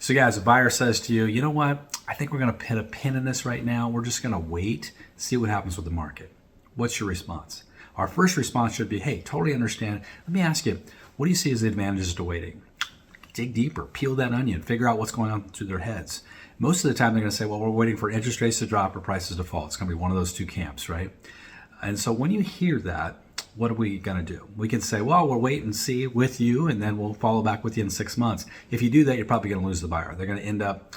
So guys, a buyer says to you, you know what? I think we're going to put a pin in this right now. We're just going to wait, see what happens with the market. What's your response? Our first response should be, hey, totally understand. Let me ask you, what do you see as the advantages to waiting? Dig deeper, peel that onion, figure out what's going on through their heads. Most of the time they're going to say, well, we're waiting for interest rates to drop or prices to fall. It's going to be one of those two camps, right? And so when you hear that, what are we going to do? We can say, well, we'll wait and see with you, and then we'll follow back with you in 6 months. If you do that, you're probably going to lose the buyer. They're going to end up,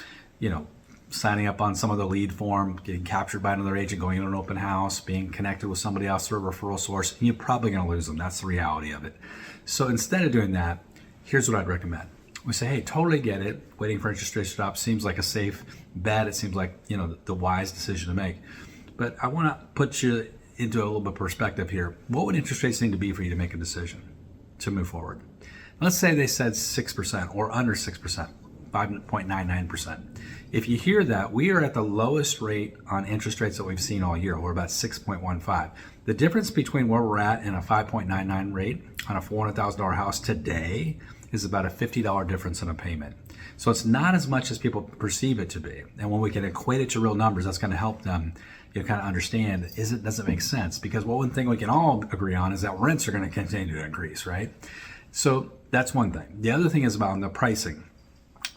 signing up on some of the lead form, getting captured by another agent, going to an open house, being connected with somebody else through a referral source, and you're probably going to lose them. That's the reality of it. So instead of doing that, here's what I'd recommend. We say, hey, totally get it. Waiting for interest rates to drop seems like a safe bet. It seems like, the wise decision to make. But I want to put you into a little bit of perspective here. What would interest rates need to be for you to make a decision to move forward? Let's say they said 6% or under 6%, 5.99%. If you hear that, we are at the lowest rate on interest rates that we've seen all year. We're about 6.15. The difference between where we're at and a 5.99 rate on a $400,000 house today is about a $50 difference in a payment. So it's not as much as people perceive it to be. And when we can equate it to real numbers, that's going to help them kind of understand, does it make sense? Because one thing we can all agree on is that rents are going to continue to increase, right? So that's one thing. The other thing is about the pricing.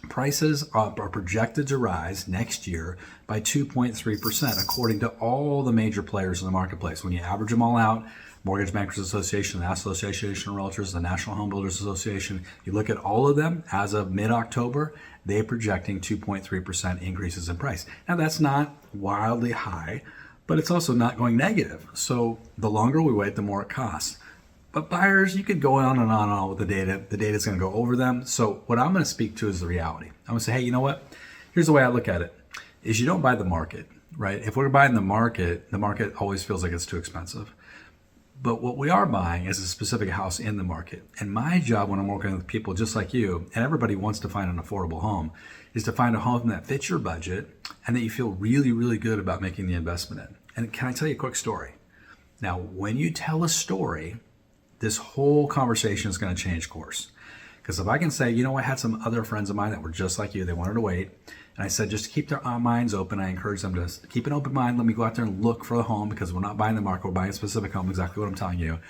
Prices are projected to rise next year by 2.3%, according to all the major players in the marketplace. When you average them all out, Mortgage Bankers Association, the National Association of Realtors, the National Home Builders Association, you look at all of them as of mid-October, they're projecting 2.3% increases in price. Now that's not wildly high, but it's also not going negative. So the longer we wait, the more it costs. But buyers, you could go on and on with the data. The data is going to go over them. So what I'm going to speak to is the reality. I'm going to say, hey, you know what? Here's the way I look at it. Is you don't buy the market, right? If we're buying the market always feels like it's too expensive. But what we are buying is a specific house in the market. And my job when I'm working with people just like you, and everybody wants to find an affordable home, is to find a home that fits your budget and that you feel really, really good about making the investment in. And can I tell you a quick story? Now, when you tell a story, this whole conversation is going to change course. Because if I can say, I had some other friends of mine that were just like you, they wanted to wait. And I said, just to keep their minds open, I encourage them to keep an open mind. Let me go out there and look for the home, because we're not buying the market, we're buying a specific home, exactly what I'm telling you.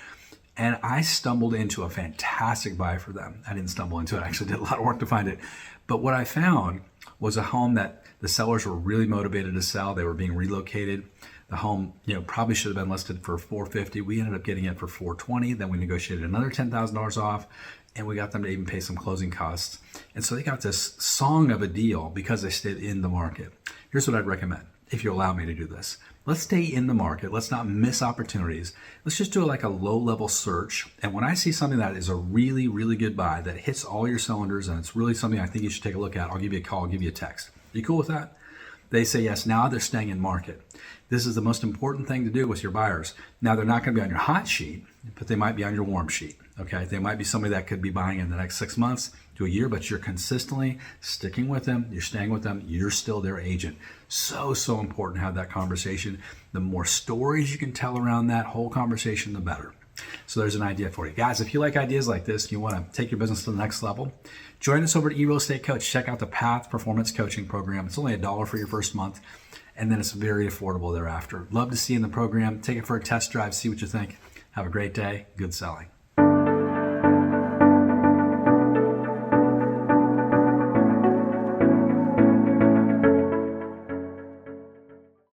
And I stumbled into a fantastic buy for them. I didn't stumble into it, I actually did a lot of work to find it. But what I found was a home that the sellers were really motivated to sell. They were being relocated. The home, probably should have been listed for $450,000. We ended up getting it for $420,000. Then we negotiated another $10,000 off, and we got them to even pay some closing costs. And so they got this song of a deal because they stayed in the market. Here's what I'd recommend, if you allow me to do this. Let's stay in the market. Let's not miss opportunities. Let's just do like a low-level search. And when I see something that is a really, really good buy that hits all your cylinders and it's really something I think you should take a look at, I'll give you a call, I'll give you a text. You cool with that? They say yes. Now they're staying in market. This is the most important thing to do with your buyers. Now they're not going to be on your hot sheet, but they might be on your warm sheet. Okay, they might be somebody that could be buying in the next 6 months to a year, but you're consistently sticking with them. You're staying with them. You're still their agent. So important to have that conversation. The more stories you can tell around that whole conversation, the better. So there's an idea for you. Guys, if you like ideas like this, you want to take your business to the next level, join us over at eRealEstateCoach. Check out the Path Performance Coaching Program. It's only $1 for your first month, and then it's very affordable thereafter. Love to see you in the program. Take it for a test drive, see what you think. Have a great day. Good selling.